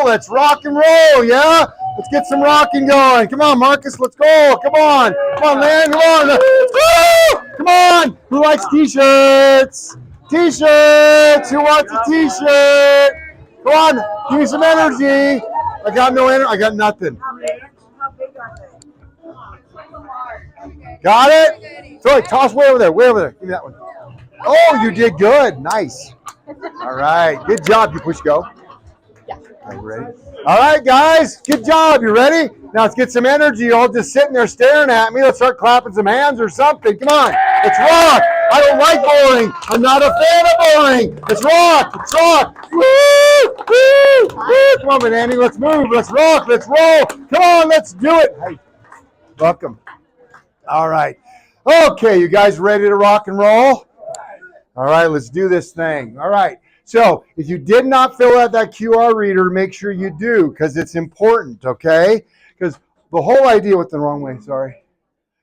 Let's rock and roll, yeah? Let's get some rocking going. Come on, Marcus, let's go. Come on. Come on, man. Come on. Let's go. Come on. Who likes t-shirts? T-shirts. Who wants a t-shirt? Come on. Give me some energy. I got no energy. I got nothing. How big are they? Got it? Sorry, toss way over there. Way over there. Give me that one. Oh, you did good. Nice. All right. Good job. You push go. Yeah. Are you ready? All right, guys. Good job. You ready? Now let's get some energy. You're all just sitting there staring at me. Let's start clapping some hands or something. Come on. Let's rock. I don't like boring. I'm not a fan of boring. Let's rock. Let's rock. Woo! Woo! Woo! Come on, Andy. Let's move. Let's rock. Let's roll. Come on. Let's do it. Hey, welcome. All right. Okay, you guys ready to rock and roll? All right, let's do this thing. All right. So if you did not fill out that QR reader, make sure you do, because it's important, okay? Because the whole idea went the wrong way, sorry.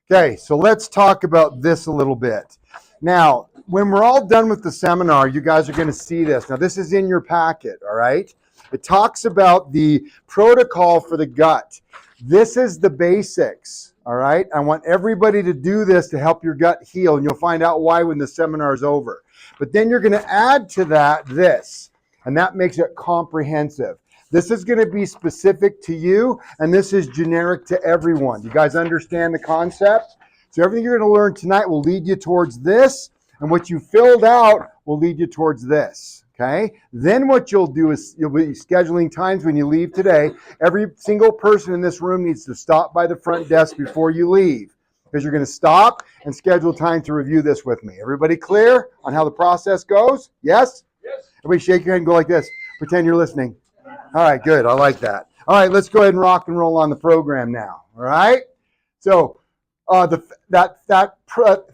Okay, so let's talk about this a little bit. Now, when we're all done with the seminar, you guys are going to see this. Now, this is in your packet, all right? It talks about the protocol for the gut. This is the basics, all right? I want everybody to do this to help your gut heal, and you'll find out why when the seminar is over. But then you're going to add to that this, and that makes it comprehensive. This is going to be specific to you, and this is generic to everyone. You guys understand the concept? So everything you're going to learn tonight will lead you towards this, and what you filled out will lead you towards this, okay? Then what you'll do is you'll be scheduling times when you leave today. Every single person in this room needs to stop by the front desk before you leave, because you're going to stop and schedule time to review this with me. Everybody clear on how the process goes? Yes? Yes. Everybody shake your head and go like this. Pretend you're listening. All right, good. I like that. All right, let's go ahead and rock and roll on the program now. All right? So that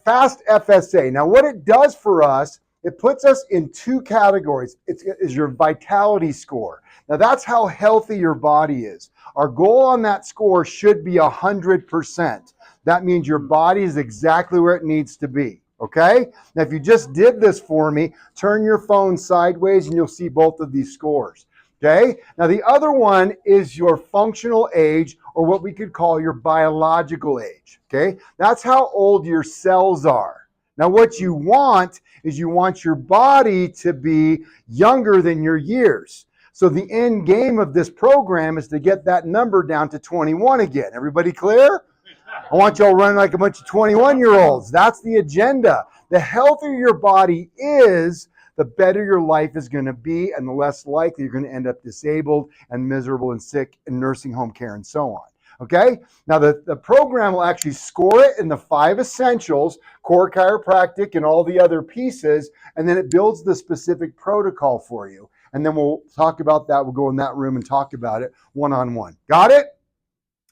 fast FSA. Now, what it does for us, it puts us in two categories. It is your vitality score. Now, that's how healthy your body is. Our goal on that score should be 100%. That means your body is exactly where it needs to be, okay? Now, if you just did this for me, turn your phone sideways and you'll see both of these scores, okay? Now, the other one is your functional age, or what we could call your biological age, okay? That's how old your cells are. Now, what you want is you want your body to be younger than your years. So the end game of this program is to get that number down to 21 again. Everybody clear? I want y'all running like a bunch of 21-year-olds. That's the agenda. The healthier your body is, the better your life is going to be, and the less likely you're going to end up disabled and miserable and sick in nursing home care and so on. Okay? Now, the program will actually score it in the 5 essentials, core chiropractic and all the other pieces, and then it builds the specific protocol for you. And then we'll talk about that. We'll go in that room and talk about it one-on-one. Got it?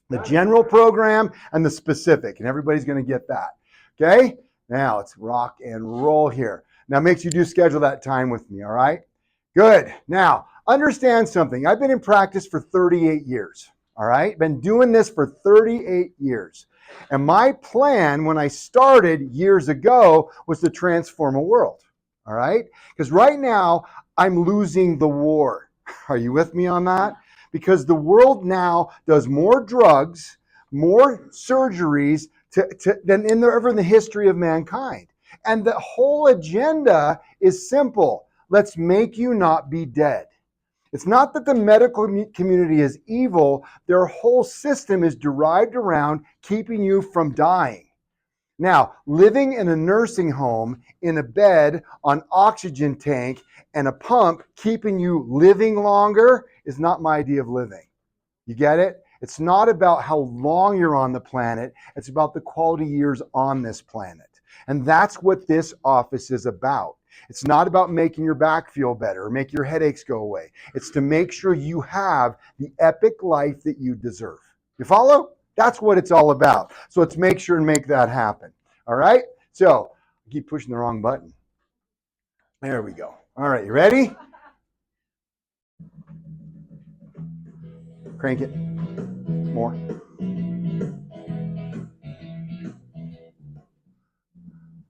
The general program and the specific, and everybody's going to get that. Okay? Now, let's rock and roll here. Now, make sure you do schedule that time with me, all right? Good. Now, understand something. I've been in practice for 38 years, all right? Been doing this for 38 years. And my plan when I started years ago was to transform a world, all right? Because right now, I'm losing the war. Are you with me on that? Because the world now does more drugs, more surgeries than ever in the history of mankind. And the whole agenda is simple. Let's make you not be dead. It's not that the medical community is evil. Their whole system is derived around keeping you from dying. Now, living in a nursing home, in a bed, on oxygen tank, and a pump keeping you living longer is not my idea of living. You get it? It's not about how long you're on the planet. It's about the quality years on this planet. And that's what this office is about. It's not about making your back feel better or make your headaches go away. It's to make sure you have the epic life that you deserve. You follow? That's what it's all about. So let's make sure and make that happen. All right? So, I keep pushing the wrong button. There we go. All right, you ready? Crank it. More.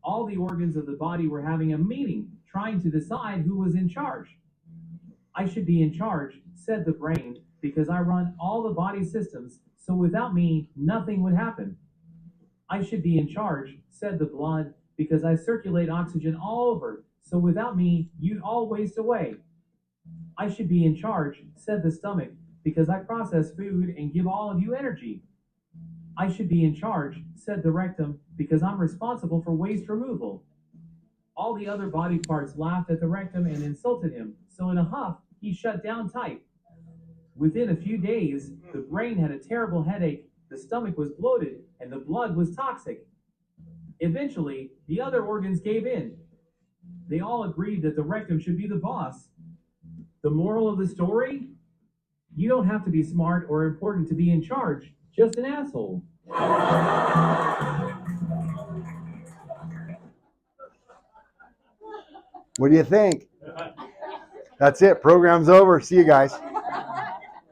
All the organs of the body were having a meeting, trying to decide who was in charge. I should be in charge, said the brain, because I run all the body systems, so without me, nothing would happen. I should be in charge, said the blood, because I circulate oxygen all over, so without me, you'd all waste away. I should be in charge, said the stomach, because I process food and give all of you energy. I should be in charge, said the rectum, because I'm responsible for waste removal. All the other body parts laughed at the rectum and insulted him, so in a huff, he shut down tight. Within a few days, the brain had a terrible headache, the stomach was bloated, and the blood was toxic. Eventually, the other organs gave in. They all agreed that the rectum should be the boss. The moral of the story? You don't have to be smart or important to be in charge, just an asshole. What do you think? That's it. Program's over. See you guys.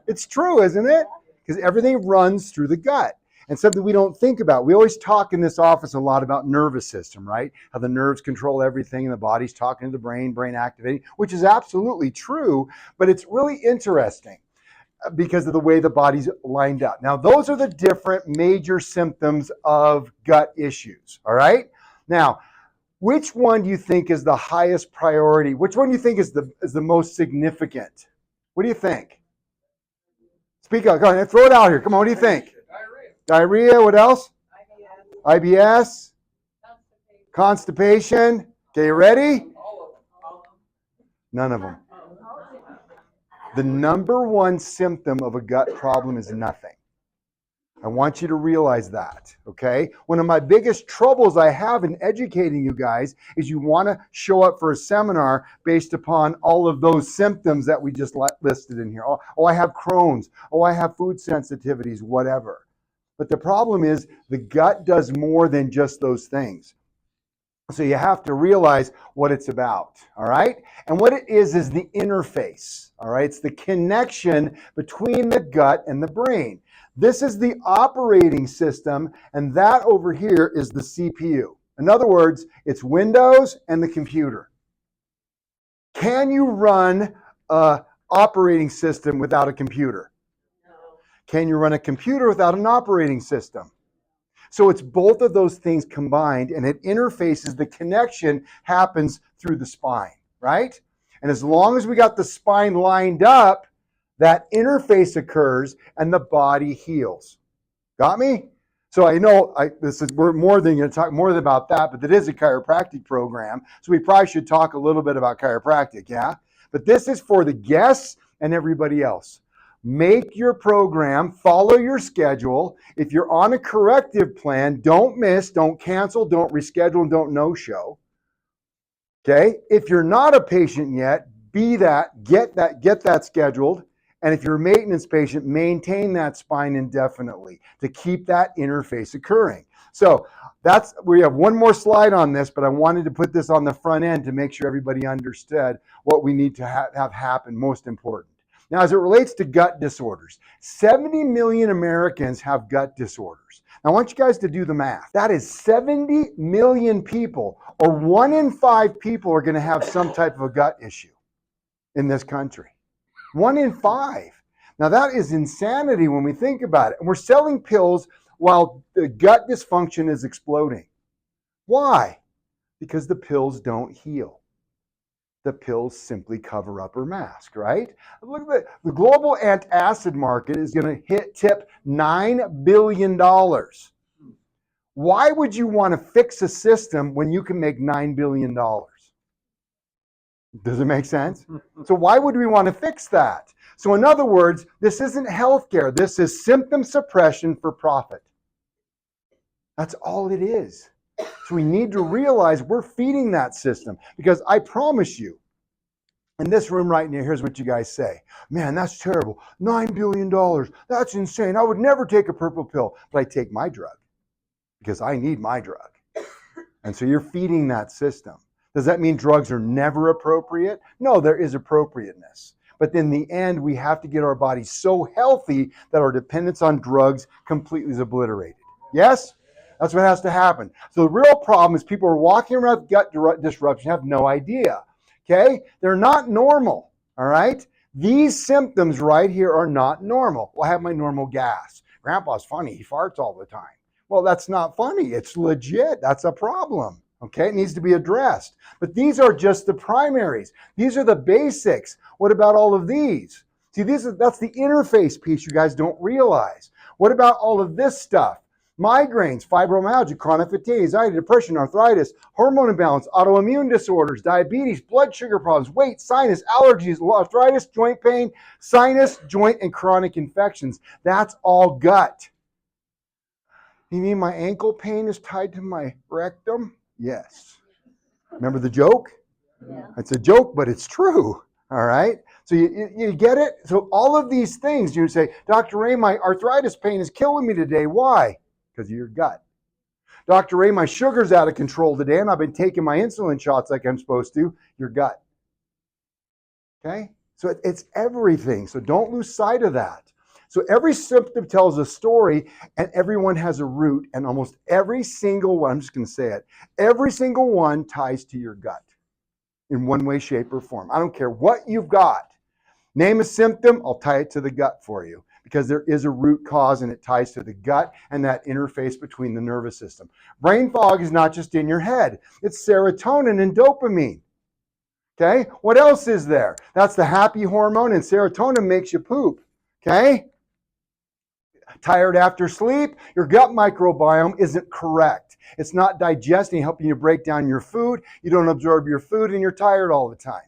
It's true, isn't it? Because everything runs through the gut. And something we don't think about. We always talk in this office a lot about nervous system, right? How the nerves control everything and the body's talking to the brain activating, which is absolutely true, but it's really interesting because of the way the body's lined up. Now, those are the different major symptoms of gut issues, all right? Now, which one do you think is the highest priority? Which one do you think is the most significant? What do you think? Speak up. Go ahead. Throw it out here. Come on. What do you think? Diarrhea. What else? IBS. Constipation. Okay, you ready? None of them. The number one symptom of a gut problem is nothing. I want you to realize that, okay? One of my biggest troubles I have in educating you guys is you want to show up for a seminar based upon all of those symptoms that we just listed in here. Oh, I have Crohn's. Oh, I have food sensitivities, whatever. But the problem is the gut does more than just those things. So you have to realize what it's about, all right? And what it is the interface, all right? It's the connection between the gut and the brain. This is the operating system, and that over here is the CPU. In other words, it's Windows and the computer. Can you run an operating system without a computer? No. Can you run a computer without an operating system? So it's both of those things combined, and it interfaces, the connection happens through the spine, right? And as long as we got the spine lined up, that interface occurs and the body heals. Got me? So I know we're more than going to talk more about that, but it is a chiropractic program. So we probably should talk a little bit about chiropractic, yeah? But this is for the guests and everybody else. Make your program, follow your schedule. If you're on a corrective plan, don't miss, don't cancel, don't reschedule, and don't no-show. Okay? If you're not a patient yet, be that, get that scheduled. And if you're a maintenance patient, maintain that spine indefinitely to keep that interface occurring. So we have one more slide on this, but I wanted to put this on the front end to make sure everybody understood what we need to have happen, most important. Now, as it relates to gut disorders, 70 million Americans have gut disorders. Now, I want you guys to do the math. That is 70 million people, or 1 in 5 people are going to have some type of a gut issue in this country. 1 in 5. Now, that is insanity when we think about it. And we're selling pills while the gut dysfunction is exploding. Why? Because the pills don't heal. The pills simply cover up or mask, right? Look at the global antacid market is going to tip $9 billion. Why would you want to fix a system when you can make $9 billion? Does it make sense? So why would we want to fix that? So in other words, this isn't healthcare. This is symptom suppression for profit. That's all it is. So we need to realize we're feeding that system, because I promise you, in this room right now, here's what you guys say. Man, that's terrible. $9 billion. That's insane. I would never take a purple pill, but I take my drug because I need my drug. And so you're feeding that system. Does that mean drugs are never appropriate? No, there is appropriateness. But in the end, we have to get our bodies so healthy that our dependence on drugs completely is obliterated. Yes? That's what has to happen. So the real problem is people are walking around with gut disruption, have no idea. Okay? They're not normal. All right? These symptoms right here are not normal. Well, I have my normal gas. Grandpa's funny. He farts all the time. Well, that's not funny. It's legit. That's a problem. Okay, it needs to be addressed. But these are just the primaries. These are the basics. What about all of these? See, that's the interface piece you guys don't realize. What about all of this stuff? Migraines, fibromyalgia, chronic fatigue, anxiety, depression, arthritis, hormone imbalance, autoimmune disorders, diabetes, blood sugar problems, weight, sinus, allergies, arthritis, joint pain, sinus, joint, and chronic infections. That's all gut. You mean my ankle pain is tied to my rectum? Yes. Remember the joke? Yeah. It's a joke, but it's true. All right? So you get it? So all of these things, you say, Dr. Ray, my arthritis pain is killing me today. Why? Because of your gut. Dr. Ray, my sugar's out of control today, and I've been taking my insulin shots like I'm supposed to. Your gut. Okay? So it's everything. So don't lose sight of that. So every symptom tells a story, and everyone has a root, and almost every single one, I'm just going to say it, every single one ties to your gut in one way, shape, or form. I don't care what you've got. Name a symptom, I'll tie it to the gut for you, because there is a root cause, and it ties to the gut and that interface between the nervous system. Brain fog is not just in your head. It's serotonin and dopamine. Okay? What else is there? That's the happy hormone, and serotonin makes you poop. Okay? Tired after sleep, your gut microbiome isn't correct. It's not digesting, helping you break down your food. You don't absorb your food, and you're tired all the time.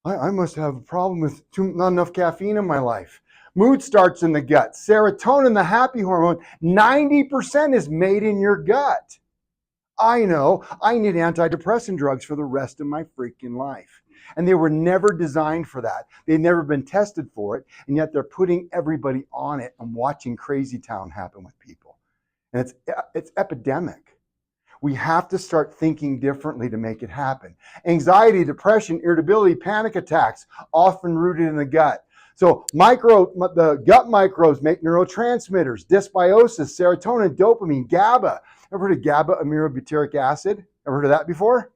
I must have a problem with not enough caffeine in my life. Mood starts in the gut. Serotonin, the happy hormone, 90% is made in your gut. I know I need antidepressant drugs for the rest of my freaking life. And they were never designed for that. They've never been tested for it, and yet they're putting everybody on it and watching crazy town happen with people. And it's epidemic. We have to start thinking differently to make it happen. Anxiety, depression, irritability, panic attacks, often rooted in the gut. So the gut microbes make neurotransmitters, dysbiosis, serotonin, dopamine, GABA. Ever heard of GABA aminobutyric acid? Ever heard of that before?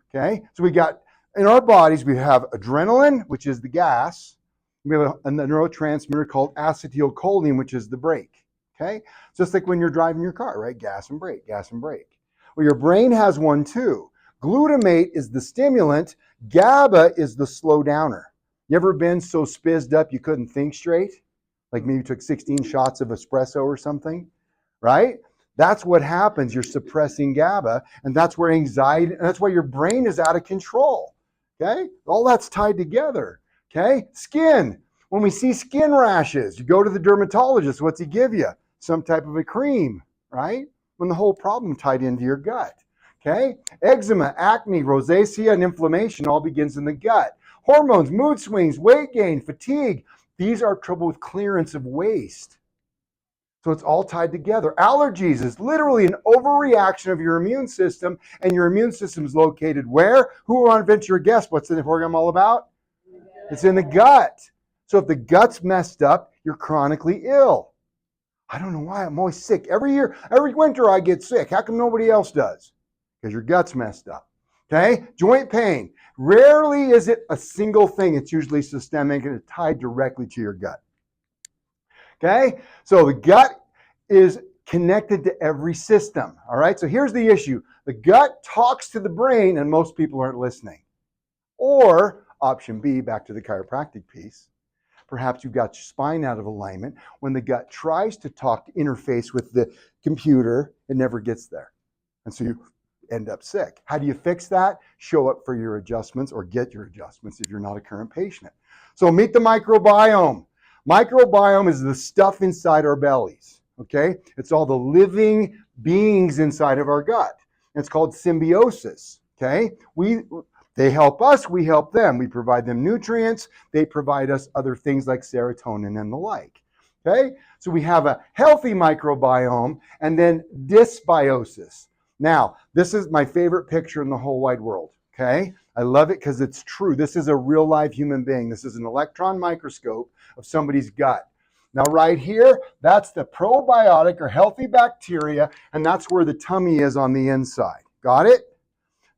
Okay, so we got, in our bodies, we have adrenaline, which is the gas. We have a neurotransmitter called acetylcholine, which is the brake. Okay, just like when you're driving your car, right? Gas and brake, gas and brake. Well, your brain has one too. Glutamate is the stimulant. GABA is the slow downer. You ever been so spizzed up you couldn't think straight? Like maybe you took 16 shots of espresso or something, right? That's what happens. You're suppressing GABA, and that's where anxiety, and that's why your brain is out of control. Okay? All that's tied together. Okay? Skin. When we see skin rashes, you go to the dermatologist. What's he give you? Some type of a cream, right? When the whole problem tied into your gut. Okay? Eczema, acne, rosacea, and inflammation all begins in the gut. Hormones, mood swings, weight gain, fatigue. These are trouble with clearance of waste. So it's all tied together. Allergies is literally an overreaction of your immune system, and your immune system is located where? Who will venture a guess? What's the program all about? It's in the gut. So if the gut's messed up, you're chronically ill. I don't know why I'm always sick. Every year, every winter I get sick. How come nobody else does? Because your gut's messed up. Okay? Joint pain. Rarely is it a single thing. It's usually systemic, and it's tied directly to your gut. Okay? So the gut is connected to every system. All right? So here's the issue. The gut talks to the brain, and most people aren't listening. Or option B, back to the chiropractic piece. Perhaps you've got your spine out of alignment. When the gut tries to talk, to interface with the computer, it never gets there. And so you end up sick. How do you fix that? Show up for your adjustments, or get your adjustments if you're not a current patient. So meet the microbiome. Microbiome is the stuff inside our bellies, okay? It's all the living beings inside of our gut. It's called symbiosis, okay? They help us, we help them. We provide them nutrients. They provide us other things like serotonin and the like, okay? So we have a healthy microbiome, and then dysbiosis. Now, this is my favorite picture in the whole wide world, okay? I love it because it's true. This is a real live human being. This is an electron microscope of somebody's gut. Now, right here, that's the probiotic or healthy bacteria, and that's where the tummy is on the inside. Got it?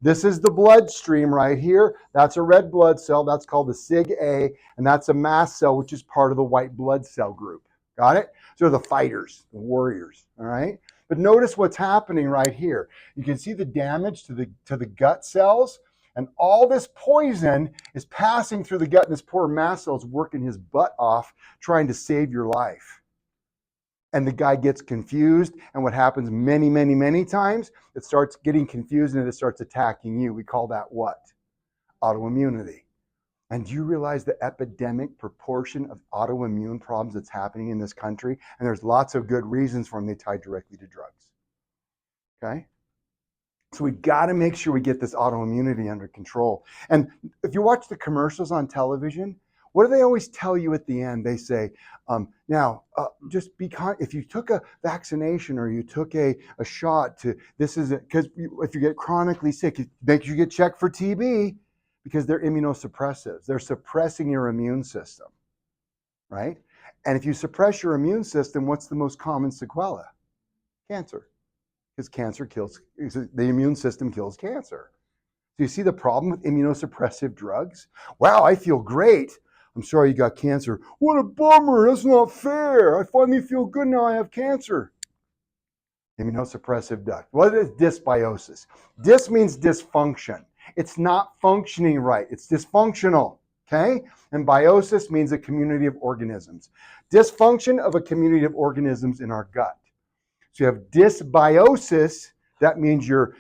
This is the bloodstream right here. That's a red blood cell. That's called the Sig-A, and that's a mast cell, which is part of the white blood cell group. Got it? So the fighters, the warriors, all right? But notice what's happening right here. You can see the damage to the gut cells, and all this poison is passing through the gut, and this poor mast cell is working his butt off trying to save your life. And the guy gets confused, and what happens many, many, many times, it starts getting confused and it starts attacking you. We call that what? Autoimmunity. And do you realize the epidemic proportion of autoimmune problems that's happening in this country? And there's lots of good reasons for them. They tie directly to drugs. Okay? So we got to make sure we get this autoimmunity under control. And if you watch the commercials on television, what do they always tell you at the end? They say, just be if you took a vaccination or you took a shot to, this is because if you get chronically sick, it makes you get checked for TB because they're immunosuppressives. They're suppressing your immune system, right? And if you suppress your immune system, what's the most common sequela? Cancer. Because cancer kills, the immune system kills cancer. So you see the problem with immunosuppressive drugs? Wow, I feel great. I'm sorry you got cancer. What a bummer, that's not fair. I finally feel good now I have cancer. Immunosuppressive drug. What is dysbiosis? Dys means dysfunction. It's not functioning right, it's dysfunctional, okay? And biosis means a community of organisms. Dysfunction of a community of organisms in our gut. So you have dysbiosis, that means your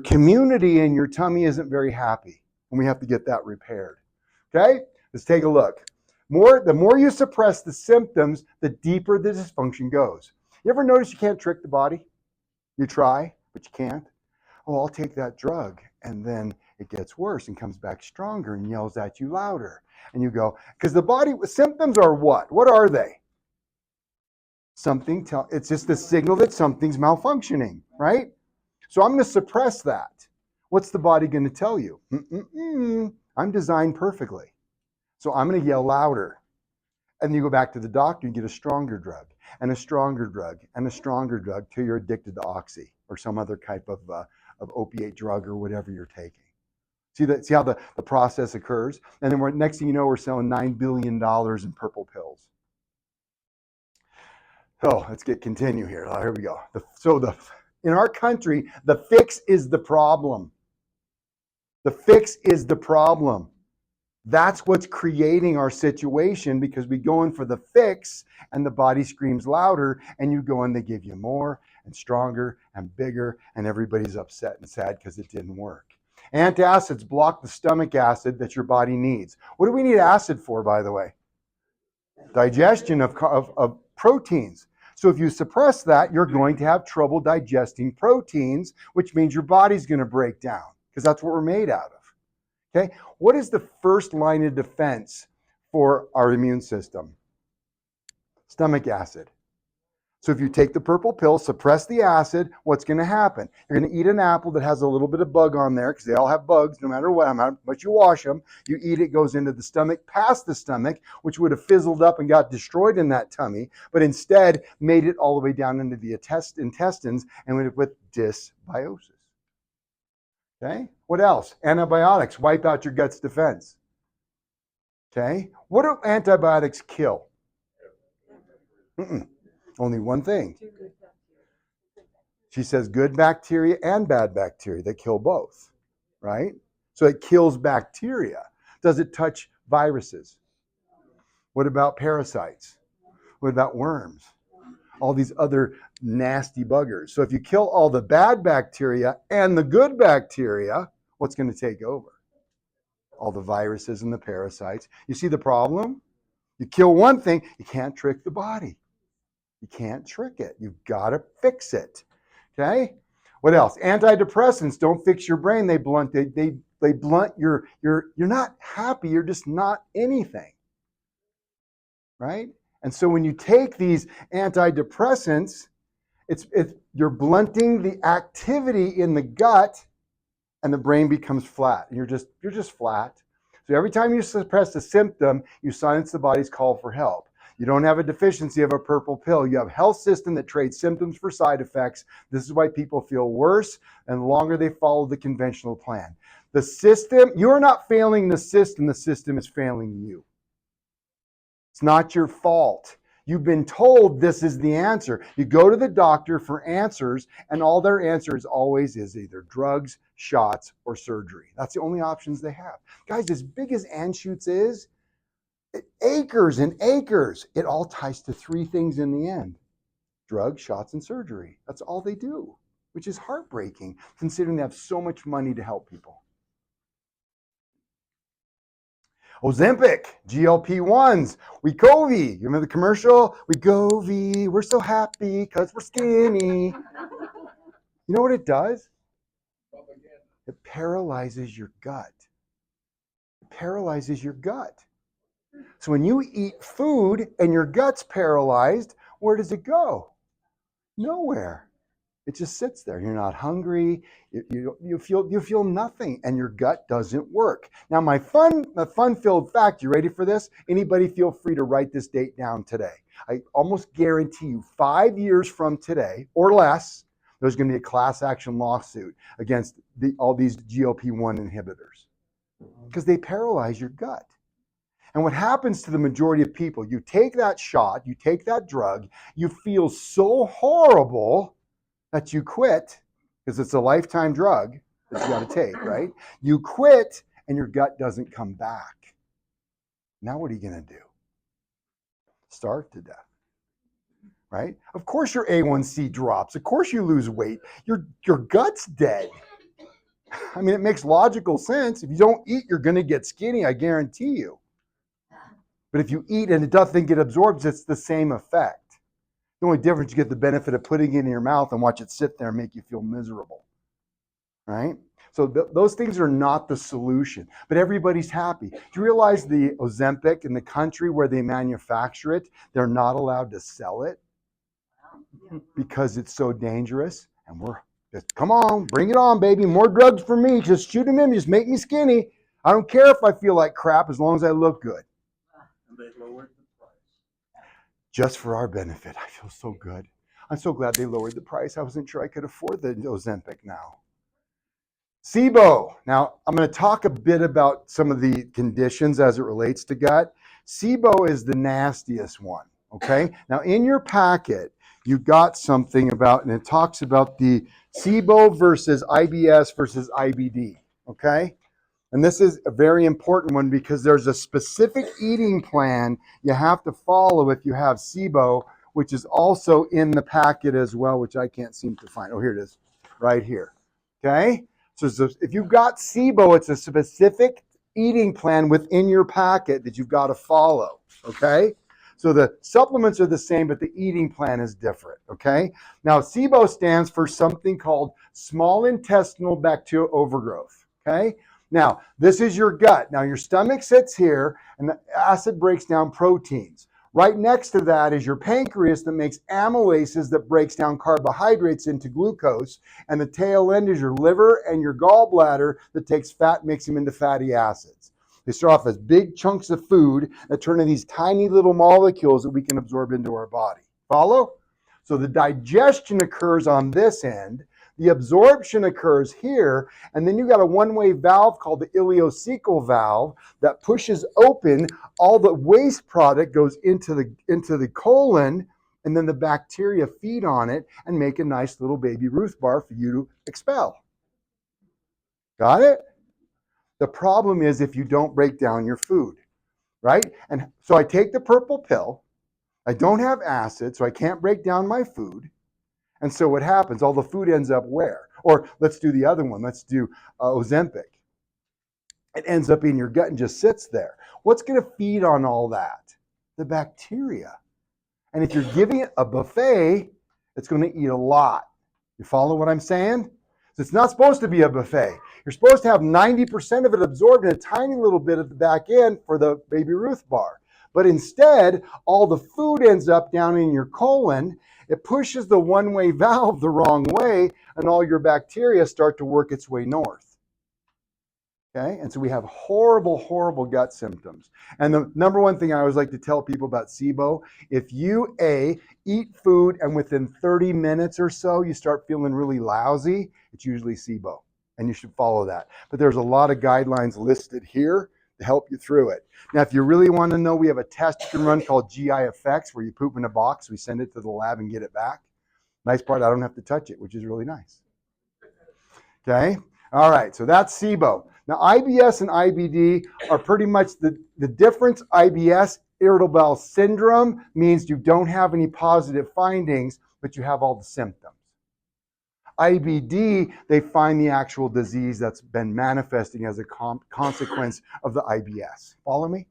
community in your tummy isn't very happy, and we have to get that repaired. Okay? Let's take a look. The more you suppress the symptoms, the deeper the dysfunction goes. You ever notice you can't trick the body? You try, but you can't. Oh, I'll take that drug, and then it gets worse and comes back stronger and yells at you louder. And you go, because the body, symptoms are what? What are they? It's just a signal that something's malfunctioning, right? So I'm going to suppress that. What's the body going to tell you? I'm designed perfectly. So I'm going to yell louder. And you go back to the doctor and get a stronger drug and a stronger drug and a stronger drug till you're addicted to oxy or some other type of opiate drug or whatever you're taking. See how the process occurs? And then next thing you know, we're selling $9 billion in purple pills. Oh, let's continue here. Here we go. In our country, the fix is the problem. The fix is the problem. That's what's creating our situation because we go in for the fix and the body screams louder and you go in, they give you more and stronger and bigger and everybody's upset and sad because it didn't work. Antacids block the stomach acid that your body needs. What do we need acid for, by the way? Digestion of proteins. So if you suppress that, you're going to have trouble digesting proteins, which means your body's going to break down because that's what we're made out of. Okay? What is the first line of defense for our immune system? Stomach acid. So if you take the purple pill, suppress the acid, what's going to happen? You're going to eat an apple that has a little bit of bug on there because they all have bugs no matter what, but you wash them. You eat it, goes into the stomach, past the stomach, which would have fizzled up and got destroyed in that tummy, but instead made it all the way down into the intestines and went with dysbiosis. Okay? What else? Antibiotics wipe out your gut's defense. Okay? What do antibiotics kill? Only one thing. She says good bacteria and bad bacteria. They kill both, right? So it kills bacteria. Does it touch viruses? What about parasites? What about worms? All these other nasty buggers. So if you kill all the bad bacteria and the good bacteria, what's going to take over? All the viruses and the parasites. You see the problem? You kill one thing, you can't trick the body. You can't trick it. You've got to fix it. Okay? What else? Antidepressants don't fix your brain. They blunt you're not happy. You're just not anything. Right? And so when you take these antidepressants, you're blunting the activity in the gut and the brain becomes flat. You're just flat. So every time you suppress a symptom, you silence the body's call for help. You don't have a deficiency of a purple pill. You have a health system that trades symptoms for side effects. This is why people feel worse and the longer they follow the conventional plan. The system, you're not failing the system is failing you. It's not your fault. You've been told this is the answer. You go to the doctor for answers, and all their answers always is either drugs, shots, or surgery. That's the only options they have. Guys, as big as Anschutz is, acres and acres, it all ties to three things in the end: drugs, shots, and surgery. That's all they do, which is heartbreaking considering they have so much money to help people. Ozempic, GLP-1s, Wegovy. You remember the commercial? Wegovy, we're so happy because we're skinny. You know what it does? It paralyzes your gut. It paralyzes your gut. So when you eat food and your gut's paralyzed, where does it go? Nowhere. It just sits there. You're not hungry. You feel nothing, and your gut doesn't work. Now, my fun-filled fact. You ready for this? Anybody feel free to write this date down today. I almost guarantee you 5 years from today or less, there's going to be a class action lawsuit against all these GLP-1 inhibitors because they paralyze your gut. And what happens to the majority of people, you take that shot, you take that drug, you feel so horrible that you quit, because it's a lifetime drug that you got to take, right? You quit and your gut doesn't come back. Now what are you going to do? Starve to death, right? Of course your A1C drops. Of course you lose weight. Your gut's dead. I mean, it makes logical sense. If you don't eat, you're going to get skinny, I guarantee you. But if you eat and it doesn't get absorbed, it's the same effect. The only difference, you get the benefit of putting it in your mouth and watch it sit there and make you feel miserable, right? So those things are not the solution, but everybody's happy. Do you realize the Ozempic in the country where they manufacture it, they're not allowed to sell it because it's so dangerous? And we're just, come on, bring it on, baby. More drugs for me. Just shoot them in. Just make me skinny. I don't care if I feel like crap as long as I look good. And they lowered the price. Just for our benefit. I feel so good. I'm so glad they lowered the price. I wasn't sure I could afford the Ozempic now. SIBO. Now, I'm going to talk a bit about some of the conditions as it relates to gut. SIBO is the nastiest one, okay? Now, in your packet, you got something about, and it talks about the SIBO versus IBS versus IBD, okay? And this is a very important one because there's a specific eating plan you have to follow if you have SIBO, which is also in the packet as well, which I can't seem to find. Oh, here it is, right here. Okay? So if you've got SIBO, it's a specific eating plan within your packet that you've got to follow. Okay? So the supplements are the same, but the eating plan is different. Okay? Now, SIBO stands for something called small intestinal bacterial overgrowth. Okay? Now, this is your gut. Now, your stomach sits here, and the acid breaks down proteins. Right next to that is your pancreas that makes amylases that breaks down carbohydrates into glucose. And the tail end is your liver and your gallbladder that takes fat, makes them into fatty acids. They start off as big chunks of food that turn into these tiny little molecules that we can absorb into our body. Follow? So the digestion occurs on this end. The absorption occurs here, and then you got a one-way valve called the ileocecal valve that pushes open. All the waste product goes into the colon, and then the bacteria feed on it and make a nice little baby Ruth bar for you to expel. Got it? The problem is if you don't break down your food, right? And so I take the purple pill. I don't have acid, so I can't break down my food. And so what happens? All the food ends up where? Or let's do the other one. Let's do Ozempic. It ends up in your gut and just sits there. What's going to feed on all that? The bacteria. And if you're giving it a buffet, it's going to eat a lot. You follow what I'm saying? So it's not supposed to be a buffet. You're supposed to have 90% of it absorbed and a tiny little bit at the back end for the Baby Ruth bar. But instead, all the food ends up down in your colon. It pushes the one-way valve the wrong way, and all your bacteria start to work its way north. Okay, and so we have horrible, horrible gut symptoms. And the number one thing I always like to tell people about SIBO, if you eat food and within 30 minutes or so you start feeling really lousy, it's usually SIBO, and you should follow that. But there's a lot of guidelines listed here to help you through it. Now, if you really want to know, we have a test you can run called GI Effects, where you poop in a box, we send it to the lab and get it back. Nice part, I don't have to touch it, which is really nice. Okay, all right, so that's SIBO. Now, IBS and IBD are pretty much the difference. IBS, irritable bowel syndrome, means you don't have any positive findings, but you have all the symptoms. IBD, they find the actual disease that's been manifesting as a consequence of the IBS. Follow me?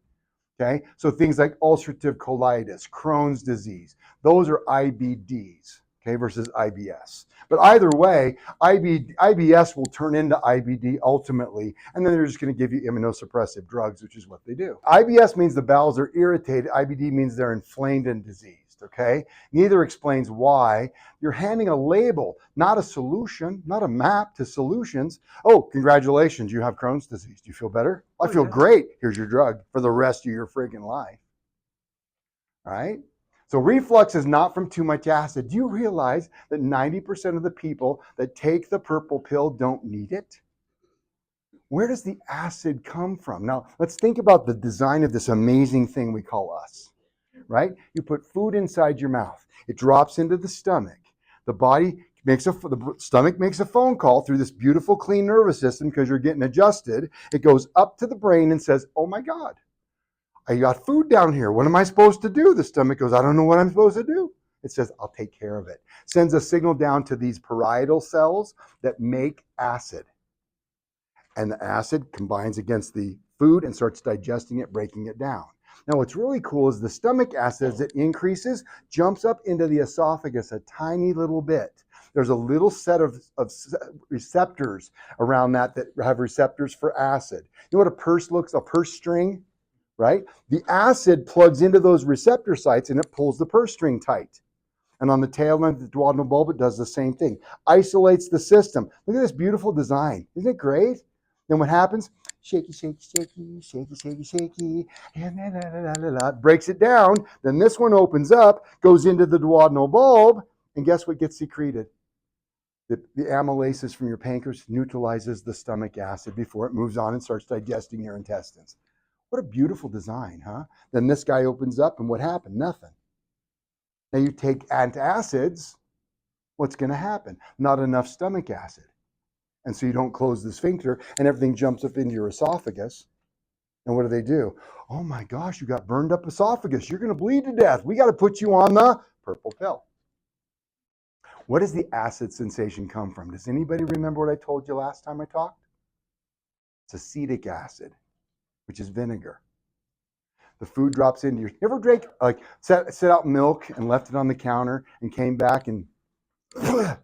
Okay, so things like ulcerative colitis, Crohn's disease, those are IBDs, okay, versus IBS. But either way, IBS will turn into IBD ultimately, and then they're just going to give you immunosuppressive drugs, which is what they do. IBS means the bowels are irritated. IBD means they're inflamed and diseased, okay? Neither explains why. You're handing a label, not a solution, not a map to solutions. Oh, congratulations, you have Crohn's disease. Do you feel better? I feel great. Here's your drug for the rest of your friggin' life. All right? So reflux is not from too much acid. Do you realize that 90% of the people that take the purple pill don't need it? Where does the acid come from? Now, let's think about the design of this amazing thing we call us, right? You put food inside your mouth. It drops into the stomach. The stomach makes a phone call through this beautiful, clean nervous system because you're getting adjusted. It goes up to the brain and says, oh my God, I got food down here. What am I supposed to do? The stomach goes, I don't know what I'm supposed to do. It says, I'll take care of it. Sends a signal down to these parietal cells that make acid. And the acid combines against the food and starts digesting it, breaking it down. Now, what's really cool is the stomach acid, as it increases, jumps up into the esophagus a tiny little bit. There's a little set of receptors around that have receptors for acid. You know what a purse string, right? The acid plugs into those receptor sites and it pulls the purse string tight. And on the tail end of the duodenal bulb, it does the same thing. Isolates the system. Look at this beautiful design. Isn't it great? Then what happens? Shaky, shaky, shaky, shaky, shaky, shaky, and breaks it down. Then this one opens up, goes into the duodenal bulb, and guess what gets secreted? The amylases from your pancreas neutralizes the stomach acid before it moves on and starts digesting your intestines. What a beautiful design, huh? Then this guy opens up, and what happened? Nothing. Now you take antacids, what's going to happen? Not enough stomach acid. And so you don't close the sphincter, and everything jumps up into your esophagus. And what do? Oh my gosh, you got burned up esophagus. You're going to bleed to death. We got to put you on the purple pill. What does the acid sensation come from? Does anybody remember what I told you last time I talked? It's acetic acid, which is vinegar. The food drops into your, you ever drank, set out milk and left it on the counter and came back and, you know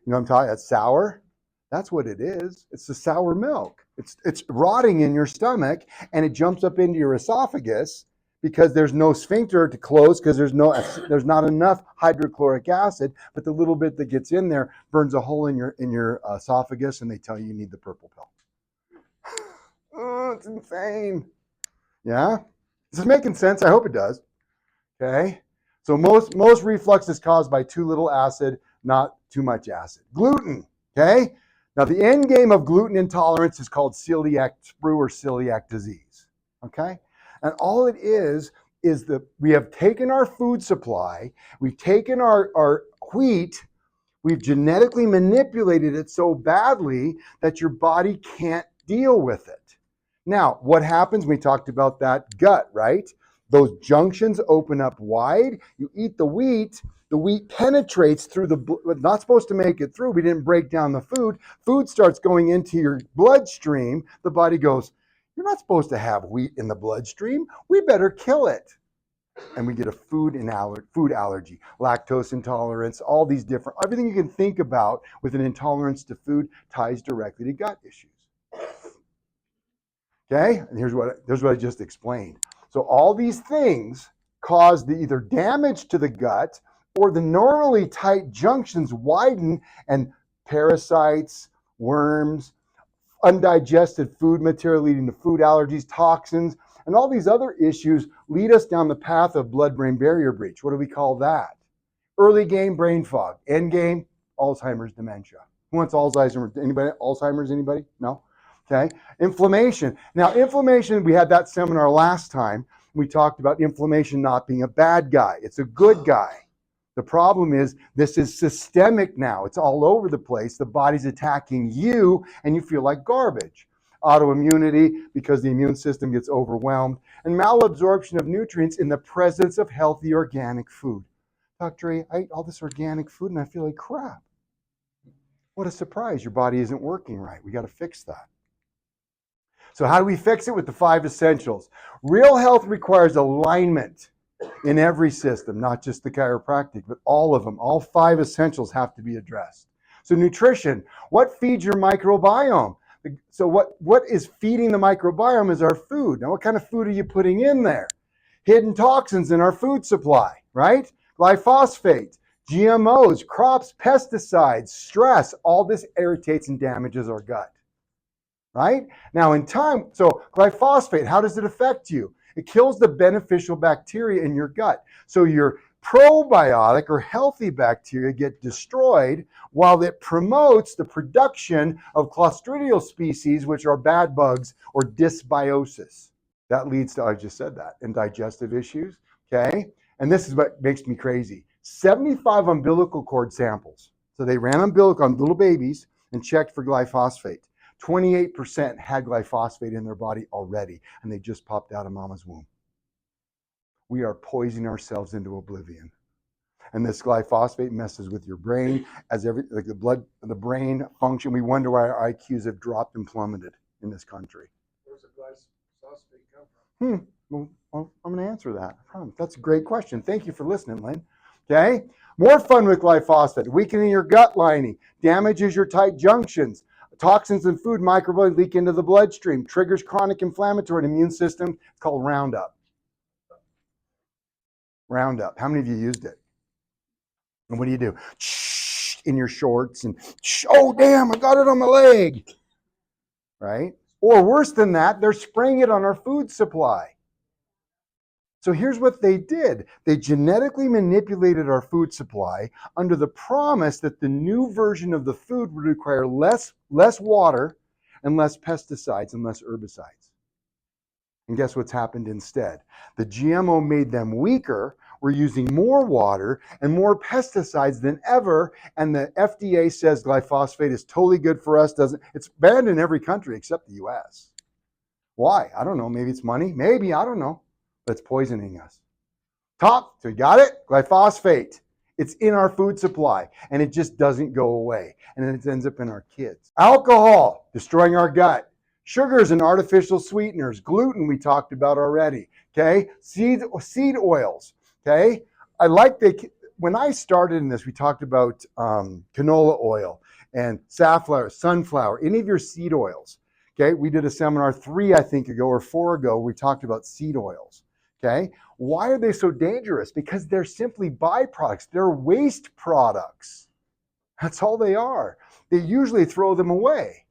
what I'm talking, that's sour? That's what it is. It's the sour milk. It's rotting in your stomach and it jumps up into your esophagus because there's no sphincter to close because there's not enough hydrochloric acid, but the little bit that gets in there burns a hole in your esophagus and they tell you need the purple pill. Oh, it's insane. Yeah? Is this making sense? I hope it does. Okay? So most reflux is caused by too little acid, not too much acid. Gluten. Okay? Now, the end game of gluten intolerance is called celiac sprue or celiac disease. Okay? And all it is that we have taken our food supply, we've taken our wheat, we've genetically manipulated it so badly that your body can't deal with it. Now, what happens? We talked about that gut, right? Those junctions open up wide. You eat the wheat penetrates through not supposed to make it through. We didn't break down the food. Food starts going into your bloodstream. The body goes, you're not supposed to have wheat in the bloodstream. We better kill it. And we get a food allergy, lactose intolerance, all these different, everything you can think about with an intolerance to food ties directly to gut issues. Okay, and here's what I just explained. So all these things cause the either damage to the gut or the normally tight junctions widen and parasites, worms, undigested food material leading to food allergies, toxins, and all these other issues lead us down the path of blood-brain barrier breach. What do we call that? Early game brain fog. End game, Alzheimer's dementia. Who wants Alzheimer's? Anybody? Alzheimer's, anybody? No? Okay. Inflammation. Now, inflammation, we had that seminar last time. We talked about inflammation not being a bad guy. It's a good guy. The problem is this is systemic now. It's all over the place. The body's attacking you and you feel like garbage. Autoimmunity because the immune system gets overwhelmed, and malabsorption of nutrients in the presence of healthy organic food. Dr. A, I ate all this organic food and I feel like crap. What a surprise. Your body isn't working right. We got to fix that. So how do we fix it? With the 5 essentials. Real health requires alignment in every system, not just the chiropractic, but all of them. All 5 essentials have to be addressed. So nutrition, what feeds your microbiome? So what is feeding the microbiome is our food. Now, what kind of food are you putting in there? Hidden toxins in our food supply, right? Glyphosate, GMOs, crops, pesticides, stress, all this irritates and damages our gut, right? Now in time, so glyphosate, how does it affect you? It kills the beneficial bacteria in your gut. So your probiotic or healthy bacteria get destroyed while it promotes the production of Clostridial species, which are bad bugs, or dysbiosis. That leads to, I just said that, and digestive issues, okay? And this is what makes me crazy. 75 umbilical cord samples. So they ran umbilical on little babies and checked for glyphosate. 28% had glyphosate in their body already, and they just popped out of mama's womb. We are poisoning ourselves into oblivion. And this glyphosate messes with your brain, as like the brain function. We wonder why our IQs have dropped and plummeted in this country. Where's the glyphosate come from? Well, I'm going to answer that. That's a great question. Thank you for listening, Lynn. Okay? More fun with glyphosate. Weakening your gut lining, damages your tight junctions. Toxins in food microbiome leak into the bloodstream, triggers chronic inflammatory and immune system. It's called Roundup. Roundup. How many of you used it? And what do you do? In your shorts and, oh, damn, I got it on my leg. Right? Or worse than that, they're spraying it on our food supply. So here's what they did. They genetically manipulated our food supply under the promise that the new version of the food would require less water and less pesticides and less herbicides. And guess what's happened instead? The GMO made them weaker. We're using more water and more pesticides than ever. And the FDA says glyphosate is totally good for us. It's banned in every country except the US. Why? I don't know. Maybe it's money. Maybe, I don't know. But it's poisoning us. So you got it? Glyphosate. It's in our food supply and it just doesn't go away. And then it ends up in our kids. Alcohol, destroying our gut. Sugars and artificial sweeteners. Gluten, we talked about already. Okay? Seed oils. Okay? When I started in this, we talked about canola oil and safflower, sunflower, any of your seed oils. Okay? We did a seminar 3, I think, ago or 4 ago. We talked about seed oils. Okay? Why are they so dangerous? Because they're simply byproducts. They're waste products. That's all they are. They usually throw them away.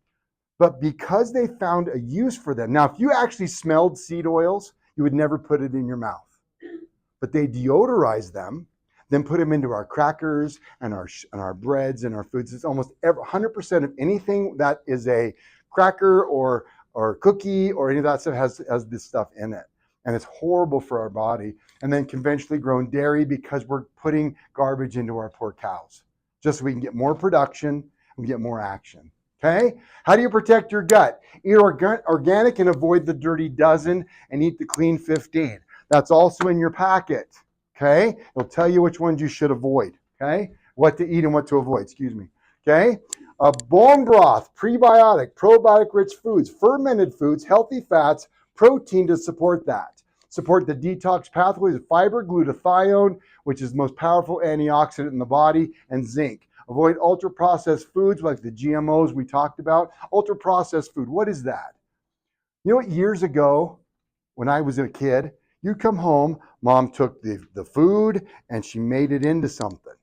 But because they found a use for them. Now, if you actually smelled seed oils, you would never put it in your mouth. But they deodorize them, then put them into our crackers and our breads and our foods. It's almost 100% of anything that is a cracker or cookie or any of that stuff has this stuff in it. And it's horrible for our body. And then conventionally grown dairy, because we're putting garbage into our poor cows, just so we can get more production and get more action. Okay? How do you protect your gut? Eat organic and avoid the dirty dozen, and eat the clean 15. That's also in your packet. Okay? It'll tell you which ones you should avoid. Okay? What to eat and what to avoid, excuse me. Okay? Bone broth, prebiotic, probiotic-rich foods, fermented foods, healthy fats, protein to support that. Support the detox pathways of fiber, glutathione, which is the most powerful antioxidant in the body, and zinc. Avoid ultra-processed foods like the GMOs we talked about. Ultra-processed food, what is that? You know what, years ago, when I was a kid, you'd come home, mom took the food and she made it into something.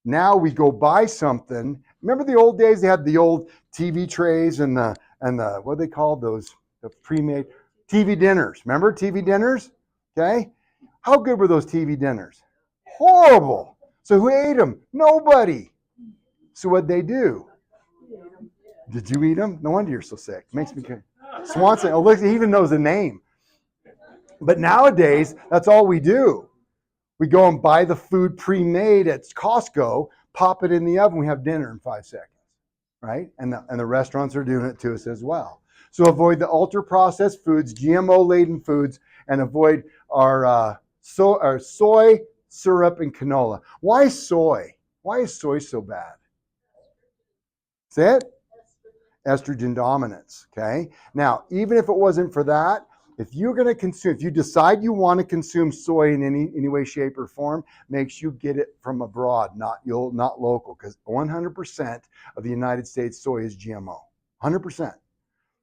Now we go buy something. Remember the old days, they had the old TV trays and and what are they called? The pre-made TV dinners. Remember TV dinners? Okay. How good were those TV dinners? Horrible. So who ate them? Nobody. So what'd they do? Did you eat them? No wonder you're so sick. Makes me good. Swanson. Oh, look, he even knows the name. But nowadays, that's all we do. We go and buy the food pre-made at Costco, pop it in the oven, we have dinner in 5 seconds, right? And the restaurants are doing it to us as well. So avoid the ultra-processed foods, GMO-laden foods, and avoid our soy, syrup, and canola. Why soy? Why is soy so bad? Say it? Estrogen dominance, okay? Now, even if it wasn't for that, if you're going to consume, if you decide you want to consume soy in any way, shape, or form, make sure you get it from abroad, not local, because 100% of the United States soy is GMO, 100%.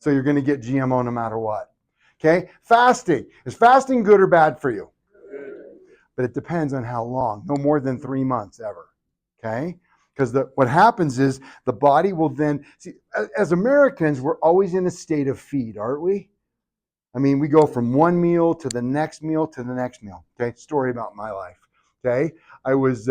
So you're going to get GMO no matter what. Okay, fasting. Is fasting good or bad for you? But it depends on how long. No more than 3 months ever. Okay. Because what happens is the body will then, see, as Americans, we're always in a state of feed, aren't we? I mean, we go from one meal to the next meal to the next meal. Okay, story about my life. Okay, I was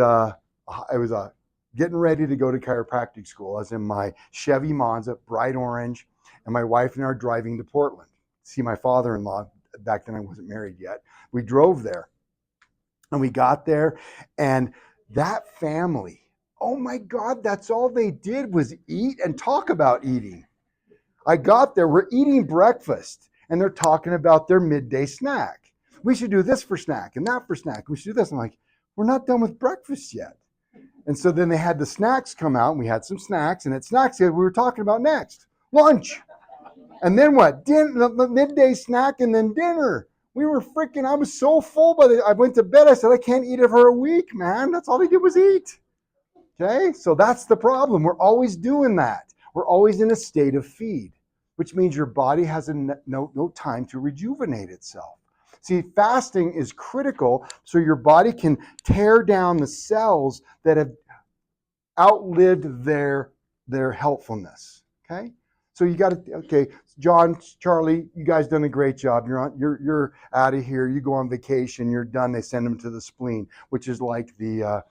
getting ready to go to chiropractic school. I was in my Chevy Monza, bright orange, and my wife and I are driving to Portland. See my father-in-law. Back then I wasn't married yet. We drove there, and we got there, and that family, oh my God, that's all they did was eat and talk about eating. I got there, we're eating breakfast, and they're talking about their midday snack. We should do this for snack and that for snack. We should do this. I'm like, we're not done with breakfast yet. And so then they had the snacks come out, and we had some snacks, and at snacks we were talking about next, lunch. And then what? Dinner, the midday snack, and then dinner. We were freaking, I was so full, but I went to bed. I said, I can't eat it for a week, man. That's all they did was eat. Okay, so that's the problem. We're always doing that. We're always in a state of feed, which means your body has no time to rejuvenate itself. See, fasting is critical so your body can tear down the cells that have outlived their helpfulness. Okay, so you got to. Okay, John, Charlie, you guys done a great job. You're out of here. You go on vacation. You're done. They send them to the spleen, which is like the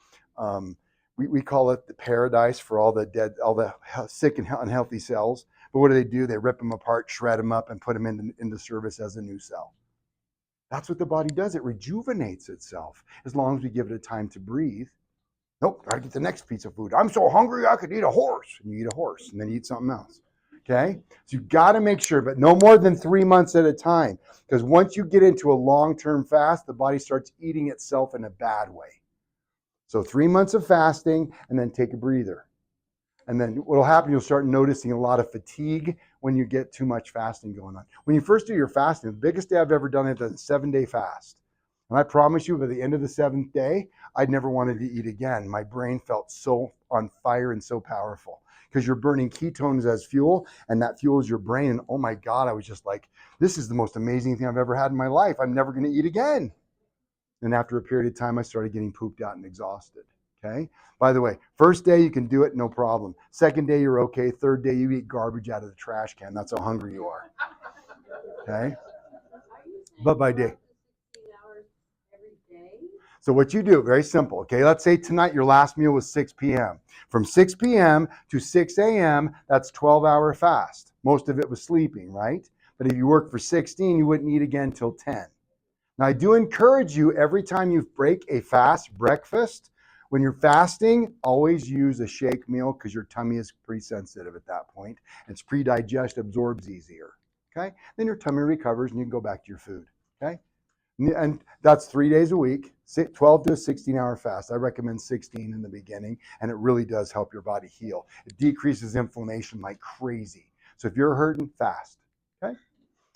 we call it the paradise for all the dead, all the sick and unhealthy cells. But what do? They rip them apart, shred them up, and put them into service as a new cell. That's what the body does. It rejuvenates itself as long as we give it a time to breathe. Nope, I get the next piece of food. I'm so hungry I could eat a horse. And you eat a horse, and then you eat something else. Okay? So you've got to make sure, but no more than 3 months at a time. Because once you get into a long-term fast, the body starts eating itself in a bad way. So 3 months of fasting, and then take a breather. And then what will happen, you'll start noticing a lot of fatigue when you get too much fasting going on. When you first do your fasting, the biggest day I've ever done it is a 7-day fast. And I promise you, by the end of the 7th day, I'd never wanted to eat again. My brain felt so on fire and so powerful because you're burning ketones as fuel, and that fuels your brain. And oh my God, I was just like, this is the most amazing thing I've ever had in my life. I'm never going to eat again. And after a period of time, I started getting pooped out and exhausted. Okay. By the way, first day you can do it, no problem. Second day you're okay. Third day you eat garbage out of the trash can. That's how hungry you are. Okay. But by day. So what you do, very simple. Okay. Let's say tonight your last meal was 6 p.m. From 6 p.m. to 6 a.m., that's 12-hour fast. Most of it was sleeping, right? But if you work for 16, you wouldn't eat again till 10. Now I do encourage you every time you break a fast breakfast, when you're fasting, always use a shake meal because your tummy is pretty sensitive at that point. It's pre-digest, absorbs easier. Okay? Then your tummy recovers and you can go back to your food. Okay? And that's 3 days a week, 12 to a 16-hour fast. I recommend 16 in the beginning, and it really does help your body heal. It decreases inflammation like crazy. So if you're hurting, fast. Okay?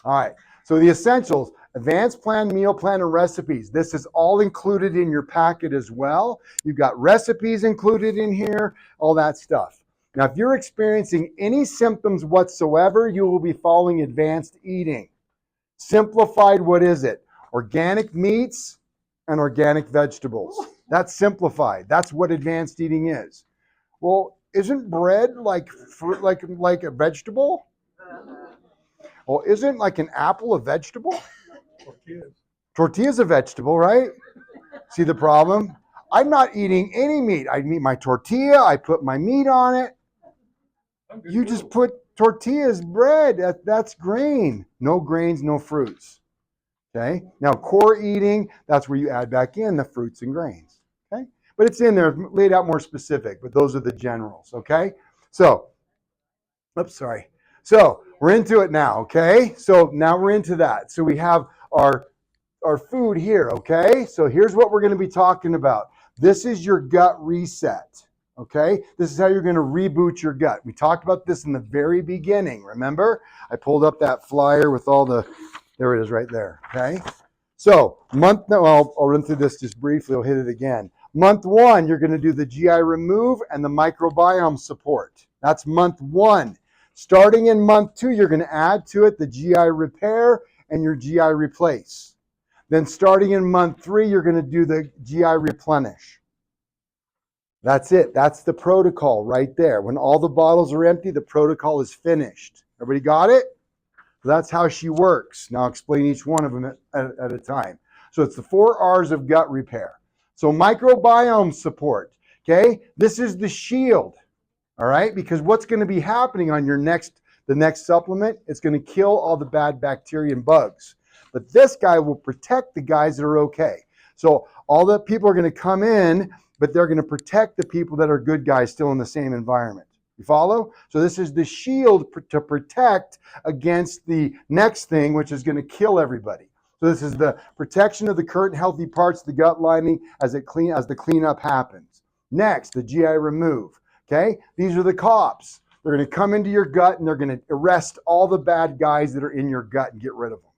All right. So the essentials, advanced plan, meal plan, and recipes. This is all included in your packet as well. You've got recipes included in here, all that stuff. Now, if you're experiencing any symptoms whatsoever, you will be following advanced eating. Simplified, what is it? Organic meats and organic vegetables. That's simplified. That's what advanced eating is. Well, isn't bread like fruit, like a vegetable? Well, isn't like an apple a vegetable? Tortillas. Tortilla's a vegetable, right? See the problem? I'm not eating any meat. I eat my tortilla. I put my meat on it. You just put tortillas, bread. That's grain. No grains, no fruits. Okay? Now, core eating, that's where you add back in the fruits and grains. Okay? But it's in there, laid out more specific, but those are the generals. Okay? So, oops, sorry. So, we're into it now. Okay? So, now we're into that. So, we have our food here. Okay? So, here's what we're going to be talking about. This is your gut reset. Okay? This is how you're going to reboot your gut. We talked about this in the very beginning. Remember? I pulled up that flyer with all the, there it is right there. Okay? So, I'll run through this just briefly. I'll hit it again. Month 1, you're going to do the GI remove and the microbiome support. That's month 1. Starting in month 2, you're going to add to it the GI repair and your GI replace. Then starting in month 3, you're going to do the GI replenish. That's it. That's the protocol right there. When all the bottles are empty, the protocol is finished. Everybody got it? That's how she works. Now I'll explain each one of them at a time. So it's the 4 R's of gut repair. So microbiome support. Okay? This is the shield. All right? Because what's going to be happening on the next supplement, it's going to kill all the bad bacteria and bugs. But this guy will protect the guys that are okay. So all the people are going to come in, but they're going to protect the people that are good guys still in the same environment. You follow? So this is the shield to protect against the next thing, which is going to kill everybody. So this is the protection of the current healthy parts of the gut lining as the cleanup happens. Next, the GI remove. Okay? These are the cops. They're going to come into your gut and they're going to arrest all the bad guys that are in your gut and get rid of them.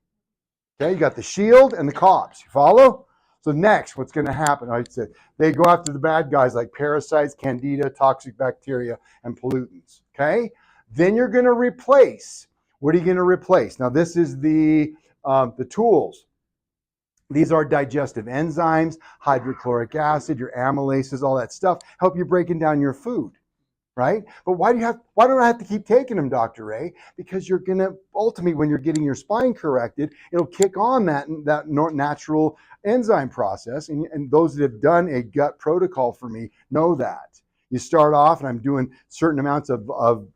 Okay? You got the shield and the cops. You follow? So next, what's going to happen? I said they go after the bad guys like parasites, candida, toxic bacteria, and pollutants. Okay? Then you're going to replace. What are you going to replace? Now, this is the tools. These are digestive enzymes, hydrochloric acid, your amylases, all that stuff. Help you breaking down your food. Right? But why don't I have to keep taking them, Dr. Ray? Because you're going to, ultimately, when you're getting your spine corrected, it'll kick on that natural enzyme process. And those that have done a gut protocol for me know that. You start off, and I'm doing certain amounts of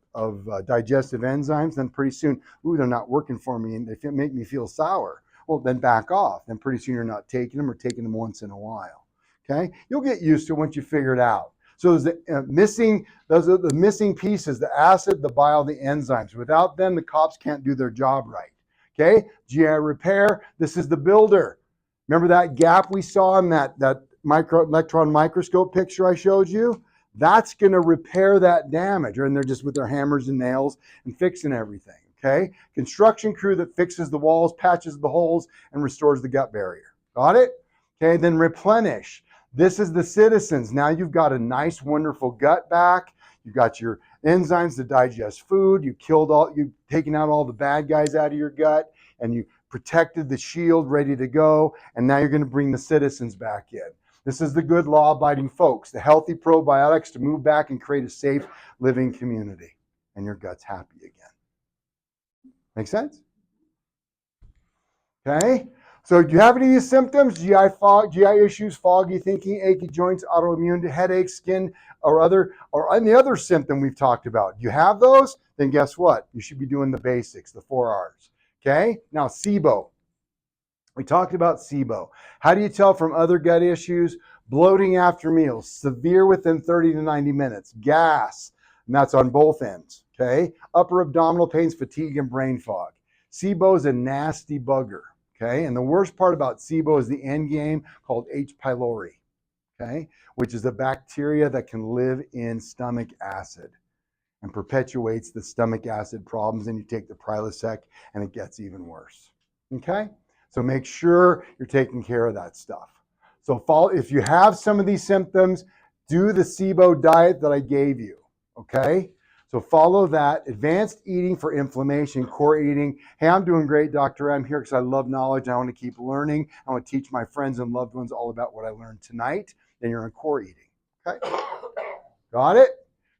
digestive enzymes, then pretty soon, they're not working for me, and they make me feel sour. Well, then back off. Then pretty soon you're not taking them or taking them once in a while. Okay? You'll get used to it once you figure it out. So those are the missing pieces, the acid, the bile, the enzymes. Without them, the cops can't do their job right. Okay? GI repair, this is the builder. Remember that gap we saw in that electron microscope picture I showed you? That's going to repair that damage. And they're just with their hammers and nails and fixing everything. Okay? Construction crew that fixes the walls, patches the holes, and restores the gut barrier. Got it? Okay, then replenish. This is the citizens. Now you've got a nice, wonderful gut back. You've got your enzymes to digest food. You've taken out all the bad guys out of your gut, and you protected the shield ready to go. And now you're going to bring the citizens back in. This is the good law-abiding folks, the healthy probiotics to move back and create a safe living community. And your gut's happy again. Make sense? Okay. So do you have any of these symptoms? GI fog, GI issues, foggy thinking, achy joints, autoimmune headaches, skin, or any other symptom we've talked about. You have those? Then guess what? You should be doing the basics, the 4 R's. Okay? Now, SIBO. We talked about SIBO. How do you tell from other gut issues? Bloating after meals, severe within 30 to 90 minutes, gas, and that's on both ends. Okay? Upper abdominal pains, fatigue, and brain fog. SIBO is a nasty bugger. Okay, and the worst part about SIBO is the end game called H. pylori, okay, which is a bacteria that can live in stomach acid and perpetuates the stomach acid problems. And you take the Prilosec and it gets even worse. Okay, so make sure you're taking care of that stuff. So if you have some of these symptoms, do the SIBO diet that I gave you. Okay. So follow that. Advanced eating for inflammation, core eating. Hey, I'm doing great, Doctor. I'm here because I love knowledge. I want to keep learning. I want to teach my friends and loved ones all about what I learned tonight. Then you're on core eating. Okay? Got it?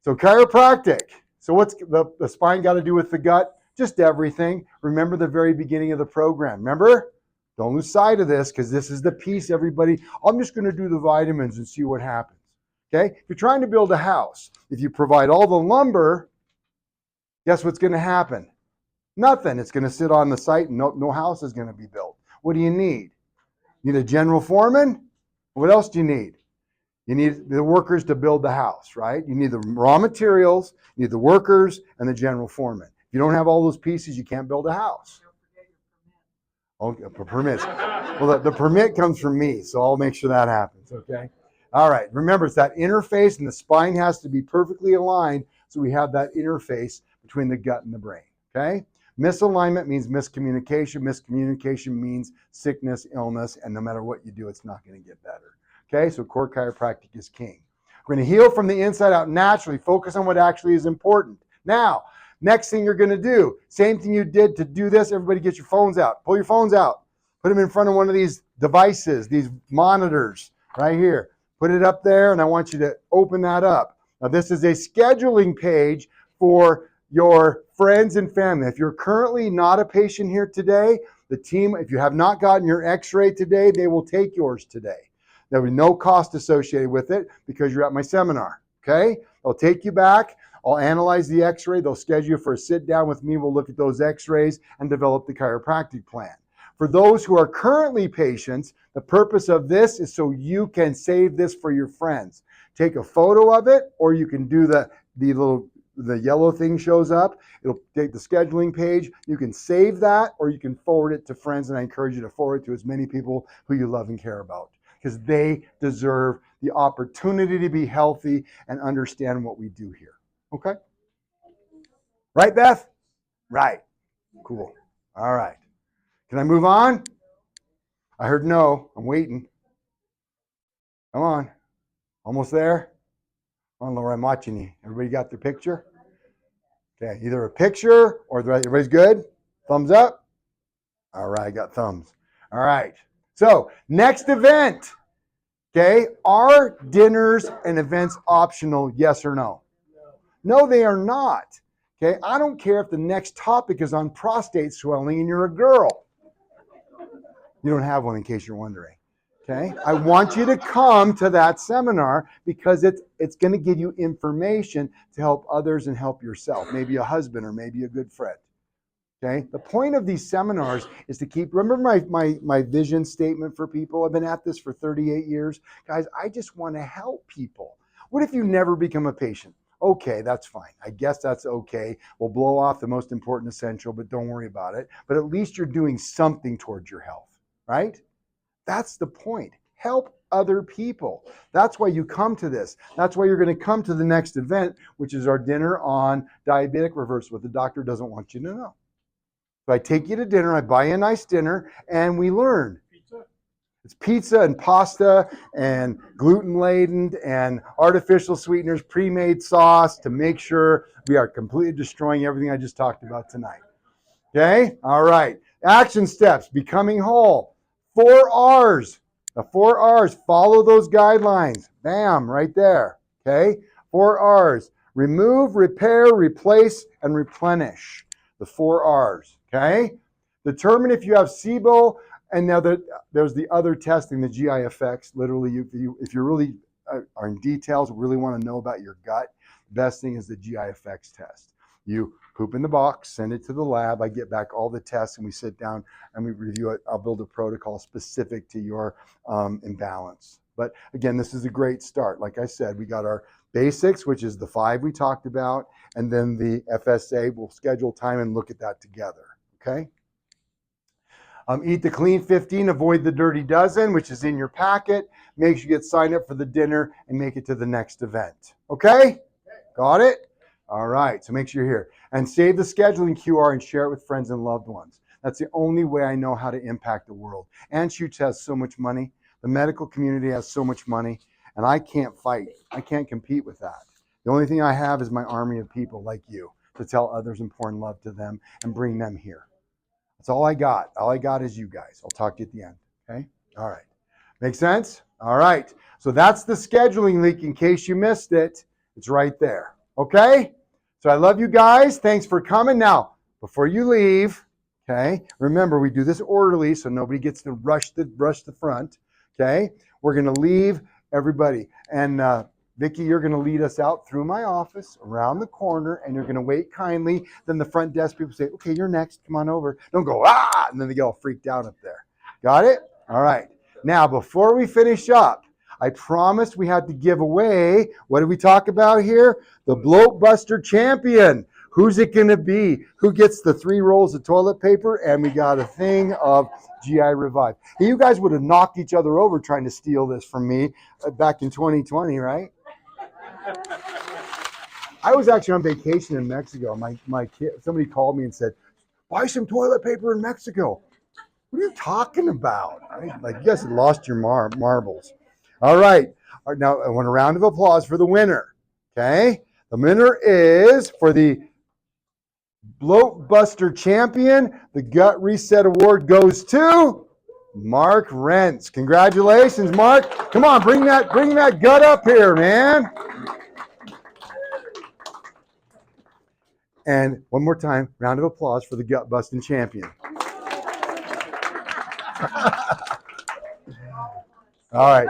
So chiropractic. So what's the spine got to do with the gut? just everything. Remember the very beginning of the program. Remember? Don't lose sight of this because this is the piece, everybody. I'm just going to do the vitamins and see what happens. Okay? If you're trying to build a house, if you provide all the lumber, guess what's going to happen? Nothing. It's going to sit on the site and no house is going to be built. What do you need? You need a general foreman? What else do you need? You need the workers to build the house, right? You need the raw materials, you need the workers, and the general foreman. If you don't have all those pieces, you can't build a house. Okay, permits. Well, the permit comes from me, so I'll make sure that happens, okay? All right, remember, it's that interface, and the spine has to be perfectly aligned so we have that interface between the gut and the brain, okay? Misalignment means miscommunication. Miscommunication means sickness, illness, and no matter what you do, it's not going to get better. Okay, so core chiropractic is king. We're going to heal from the inside out naturally. Focus on what actually is important. Now, next thing you're going to do, same thing you did to do this, everybody get your phones out. Pull your phones out. Put them in front of one of these devices, these monitors right here. Put it up there, and I want you to open that up. Now, this is a scheduling page for your friends and family. If you're currently not a patient here today, the team, if you have not gotten your x-ray today, they will take yours today. There will be no cost associated with it because you're at my seminar, okay? They'll take you back. I'll analyze the x-ray. They'll schedule you for a sit down with me. We'll look at those x-rays and develop the chiropractic plan. For those who are currently patients, the purpose of this is so you can save this for your friends. Take a photo of it, or you can do the yellow thing shows up. It'll take the scheduling page. You can save that, or you can forward it to friends, and I encourage you to forward it to as many people who you love and care about, because they deserve the opportunity to be healthy and understand what we do here. Okay? Right, Beth? Right. Cool. All right. Can I move on? I heard no. I'm waiting. Come on. Almost there? Come on, Laura, I'm watching you. Everybody got their picture? Okay, either a picture or everybody's good? Thumbs up? All right, I got thumbs. All right. So, next event. Okay, are dinners and events optional, yes or no? No, they are not. Okay, I don't care if the next topic is on prostate swelling and you're a girl. You don't have one, in case you're wondering. Okay, I want you to come to that seminar because it's going to give you information to help others and help yourself, maybe a husband or maybe a good friend. Okay, the point of these seminars is to keep, remember my vision statement for people? I've been at this for 38 years. Guys, I just want to help people. What if you never become a patient? Okay, that's fine. I guess that's okay. We'll blow off the most important essential, but don't worry about it. But at least you're doing something towards your health, right? That's the point. Help other people. That's why you come to this. That's why you're going to come to the next event, which is our dinner on diabetic reversal, what the doctor doesn't want you to know. So I take you to dinner, I buy you a nice dinner, and we learn. Pizza. It's pizza and pasta and gluten-laden and artificial sweeteners, pre-made sauce to make sure we are completely destroying everything I just talked about tonight. Okay? All right. Action steps, becoming whole. 4 R's. The 4 R's, follow those guidelines. Bam, right there. Okay? 4 R's. Remove, repair, replace, and replenish. The 4 R's. Okay? Determine if you have SIBO, and now there's the other testing, the GI effects. Literally, if you really are in details, really want to know about your gut, the best thing is the GI effects test. You poop in the box, send it to the lab. I get back all the tests, and we sit down and we review it. I'll build a protocol specific to your imbalance. But again, this is a great start. Like I said, we got our basics, which is the 5 we talked about, and then the FSA. We'll schedule time and look at that together. Okay? Eat the clean 15, avoid the dirty dozen, which is in your packet. Make sure you get signed up for the dinner and make it to the next event. Okay? Got it? All right, so make sure you're here. And save the scheduling QR and share it with friends and loved ones. That's the only way I know how to impact the world. Anschutz has so much money. The medical community has so much money. And I can't fight. I can't compete with that. The only thing I have is my army of people like you to tell others and pour in love to them and bring them here. That's all I got. All I got is you guys. I'll talk to you at the end. Okay? All right. Make sense? All right. So that's the scheduling link in case you missed it. It's right there. Okay? So I love you guys. Thanks for coming. Now, before you leave, okay, remember we do this orderly so nobody gets to rush the front, okay? We're going to leave everybody. And Vicki, you're going to lead us out through my office, around the corner, and you're going to wait kindly. Then the front desk people say, okay, you're next. Come on over. Don't go, ah, and then they get all freaked out up there. Got it? All right. Now, before we finish up, I promised we had to give away, what did we talk about here? The Bloat Buster Champion. Who's it going to be? Who gets the 3 rolls of toilet paper? And we got a thing of GI Revive. Hey, you guys would have knocked each other over trying to steal this from me back in 2020, right? I was actually on vacation in Mexico. My kid, somebody called me and said, buy some toilet paper in Mexico. What are you talking about? Like, you guys had lost your marbles. All right. Now, I want a round of applause for the winner. Okay? The winner is, for the Bloat Buster Champion, the Gut Reset Award goes to Mark Rentz. Congratulations, Mark. Come on, bring that gut up here, man. And one more time, round of applause for the Gut Busting Champion. All right.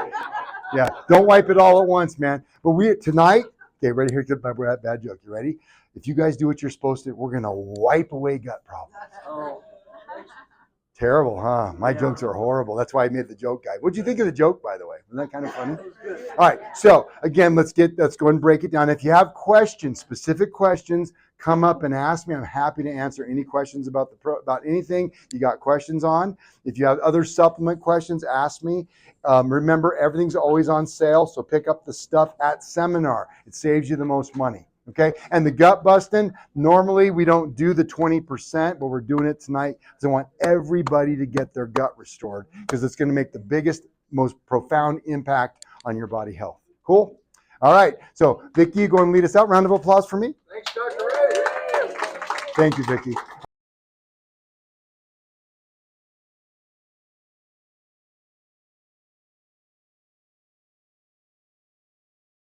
Yeah, don't wipe it all at once, man. But tonight, okay, ready? Here's my bad joke. You ready? If you guys do what you're supposed to, we're going to wipe away gut problems. Oh. Terrible, huh? My jokes are horrible. That's why I made the joke guy. What'd you think of the joke, by the way? Wasn't that kind of funny? All right, so again, let's go and break it down. If you have questions, specific questions, come up and ask me. I'm happy to answer any questions about anything you got questions on. If you have other supplement questions, ask me. Remember, everything's always on sale, so pick up the stuff at seminar. It saves you the most money. Okay, and the gut busting, normally we don't do the 20%, but we're doing it tonight because I want everybody to get their gut restored because it's going to make the biggest, most profound impact on your body health. Cool? All right, so Vicki, go and lead us out. Round of applause for me. Thanks, Dr. Ray. Thank you, Vicki.